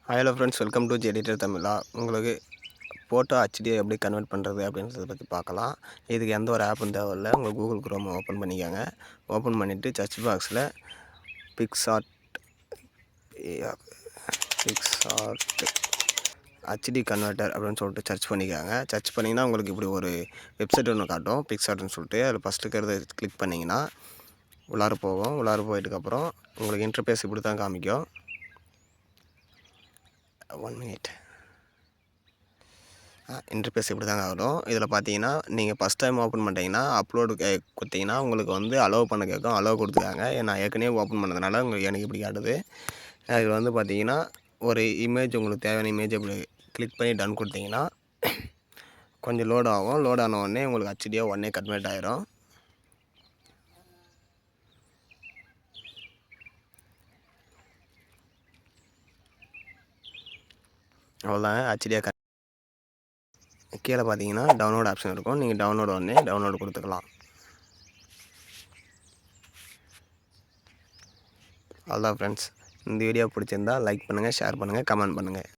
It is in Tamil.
Hello friends, welcome to editor தமிழா. உங்களுக்கு ஃபோட்டோ ஹெச்டியை எப்படி கன்வெர்ட் பண்ணுறது அப்படின்றத பற்றி பார்க்கலாம். இதுக்கு எந்த ஒரு ஆப்பும் தேவையில்லை. உங்கள் கூகுள் குரோம் ஓப்பன் பண்ணிக்கோங்க. ஓப்பன் பண்ணிவிட்டு சர்ச் பாக்ஸில் பிக்சார்ட் ஹெச்டி கன்வெர்ட்டர் அப்படின்னு சொல்லிட்டு சர்ச் பண்ணிக்கோங்க. சர்ச் பண்ணிங்கன்னா உங்களுக்கு இப்படி ஒரு வெப்சைட் ஒன்று காட்டும், பிக்சார்ட்னு சொல்லிட்டு. அதில் ஃபஸ்ட்டு இருக்கிறத கிளிக் பண்ணிங்கன்னா உள்ளார போகும். உள்ளார போயிட்டுக்கப்புறம் உங்களுக்கு இன்டர்ஃபேஸ் இப்படி தான் காமிக்கும். 1 மினிட். இன்டர்ஃபேஸ் இப்படி தாங்க வரும். இதில் பார்த்தீங்கன்னா நீங்கள் ஃபஸ்ட் டைம் ஓப்பன் பண்ணிட்டீங்கன்னா அப்லோடு கொடுத்தீங்கன்னா உங்களுக்கு வந்து அலோவ் பண்ண கேட்கும். அலோவ் கொடுத்துக்காங்க. நான் ஏற்கனவே ஓப்பன் பண்ணதுனால எனக்கு இப்படி காட்டுது. இதில் வந்து பார்த்தீங்கன்னா ஒரு இமேஜ், உங்களுக்கு தேவையான இமேஜ் இப்படி கிளிக் பண்ணி டன் கொடுத்தீங்கன்னா கொஞ்சம் லோட் ஆகும். லோட் ஆன உடனே உங்களுக்கு ஹெச்டியாக உடனே கன்வெர்ட் ஆயிரும். அவ்வளோதாங்க, ஹெச்டியாக கீழே பார்த்தீங்கன்னா டவுன்லோட் ஆப்ஷன் இருக்கும். நீங்கள் டவுன்லோட் உடனே டவுன்லோடு கொடுத்துக்கலாம். அவ்வளோதான் ஃப்ரெண்ட்ஸ். இந்த வீடியோ பிடிச்சிருந்தா லைக் பண்ணுங்கள், ஷேர் பண்ணுங்கள், கமெண்ட் பண்ணுங்கள்.